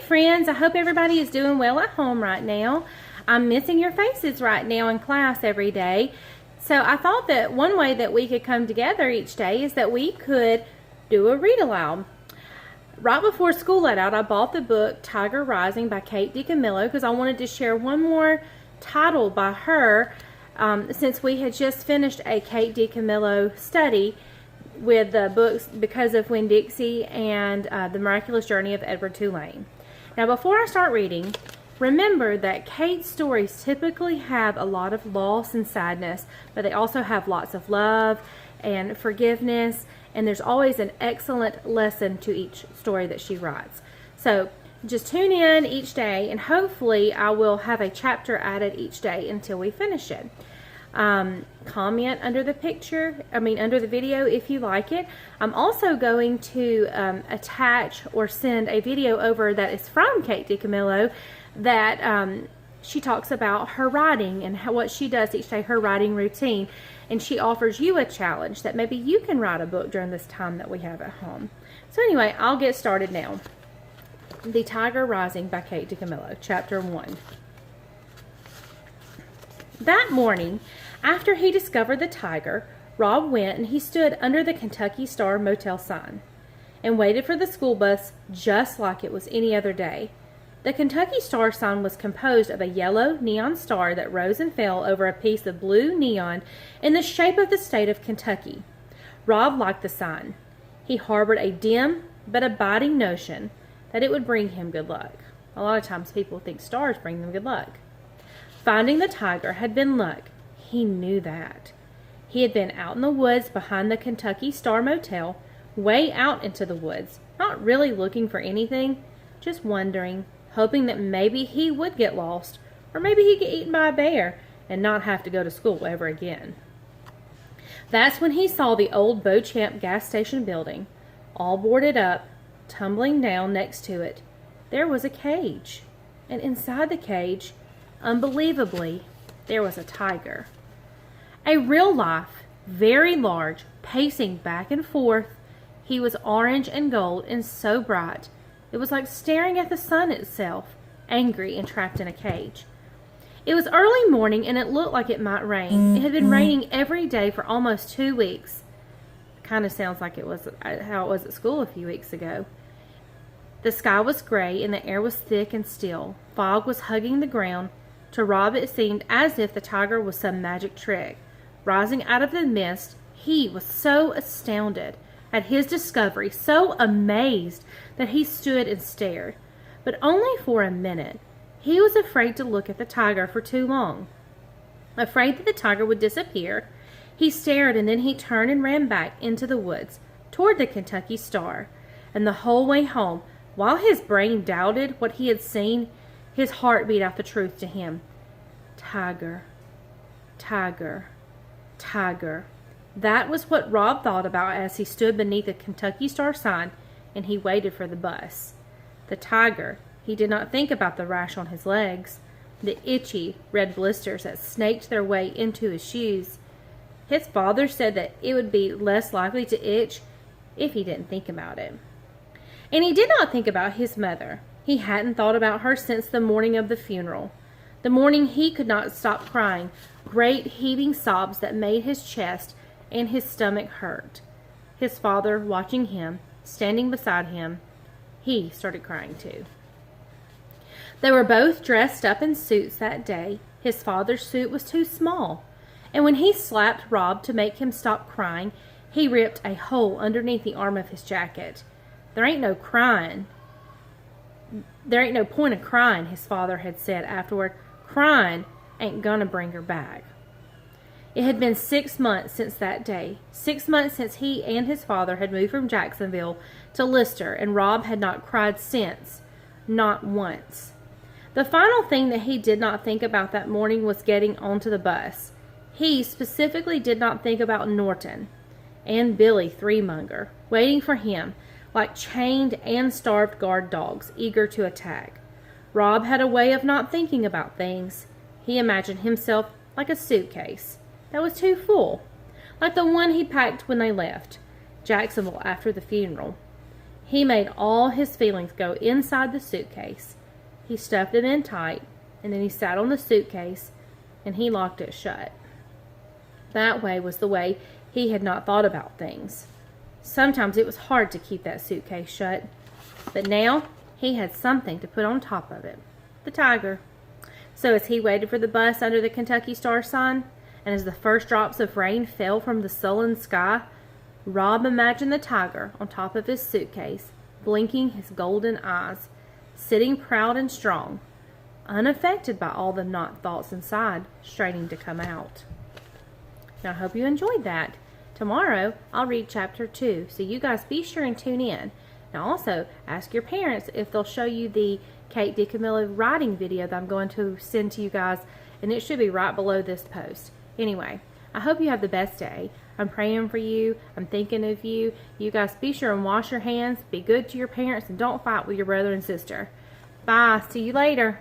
friends, I hope everybody is doing well at home right now. I'm missing your faces right now in class every day. So I thought that one way that we could come together each day is that we could do a read aloud. Right before school let out, I bought the book Tiger Rising by DiCamillo because I wanted to share one more title by her since we had just finished a DiCamillo study with the books Because of Winn-Dixie and The Miraculous Journey of Edward Tulane. Now before I start reading, remember that Kate's stories typically have a lot of loss and sadness, but they also have lots of love and forgiveness, and there's always an excellent lesson to each story that she writes. So just tune in each day, and hopefully I will have a chapter added each day until we finish it. Comment under the under the video if you like it. I'm also going to attach or send a video over that is from Kate DiCamillo that she talks about her writing and what she does each day, her writing routine, and she offers you a challenge that maybe you can write a book during this time that we have at home. So anyway, I'll get started now. The Tiger Rising by Kate DiCamillo, Chapter 1. That morning, after he discovered the tiger, Rob went and he stood under the Kentucky Star motel sign and waited for the school bus just like it was any other day. The Kentucky Star sign was composed of a yellow neon star that rose and fell over a piece of blue neon in the shape of the state of Kentucky. Rob liked the sign. He harbored a dim but abiding notion that it would bring him good luck. A lot of times people think stars bring them good luck. Finding the tiger had been luck. He knew that. He had been out in the woods behind the Kentucky Star Motel, way out into the woods, not really looking for anything, just wondering, hoping that maybe he would get lost, or maybe he'd get eaten by a bear and not have to go to school ever again. That's when he saw the old Beauchamp gas station building, all boarded up, tumbling down next to it. There was a cage, and inside the cage, unbelievably, there was a tiger. A real life, very large, pacing back and forth. He was orange and gold and so bright. It was like staring at the sun itself, angry and trapped in a cage. It was early morning and it looked like it might rain. It had been raining every day for almost 2 weeks. Kind of sounds like it was how it was at school a few weeks ago. The sky was gray and the air was thick and still. Fog was hugging the ground. To Rob it seemed as if the tiger was some magic trick. Rising out of the mist, he was so astounded at his discovery, so amazed that he stood and stared. But only for a minute. He was afraid to look at the tiger for too long. Afraid that the tiger would disappear, he stared and then he turned and ran back into the woods toward the Kentucky Star. And the whole way home, while his brain doubted what he had seen, his heart beat out the truth to him. Tiger, tiger, tiger. That was what Rob thought about as he stood beneath the Kentucky Star sign and he waited for the bus. The tiger. He did not think about the rash on his legs, the itchy red blisters that snaked their way into his shoes. His father said that it would be less likely to itch if he didn't think about it. And he did not think about his mother. He hadn't thought about her since the morning of the funeral. The morning he could not stop crying, great heaving sobs that made his chest and his stomach hurt. His father, watching him, standing beside him, he started crying too. They were both dressed up in suits that day. His father's suit was too small, and when he slapped Rob to make him stop crying, he ripped a hole underneath the arm of his jacket. There ain't no point of crying, his father had said afterward. Crying ain't gonna bring her back. It had been 6 months since that day. 6 months since he and his father had moved from Jacksonville to Lister, and Rob had not cried since. Not once. The final thing that he did not think about that morning was getting onto the bus. He specifically did not think about Norton and Billy Threemonger waiting for him like chained and starved guard dogs eager to attack. Rob had a way of not thinking about things. He imagined himself like a suitcase that was too full, like the one he packed when they left Jacksonville after the funeral. He made all his feelings go inside the suitcase. He stuffed them in tight, and then he sat on the suitcase and he locked it shut. That way was the way he had not thought about things. Sometimes it was hard to keep that suitcase shut, but now he had something to put on top of it. The tiger. So as he waited for the bus under the Kentucky Star sign, and as the first drops of rain fell from the sullen sky, Rob imagined the tiger on top of his suitcase, blinking his golden eyes, sitting proud and strong, unaffected by all the not thoughts inside straining to come out. Now I hope you enjoyed that. Tomorrow I'll read chapter 2, so you guys be sure and tune in. Now also ask your parents if they'll show you the Kate DiCamillo writing video that I'm going to send to you guys, and it should be right below this post. Anyway, I hope you have the best day. I'm praying for you. I'm thinking of you. You guys be sure and wash your hands, be good to your parents, and don't fight with your brother and sister. Bye. See you later.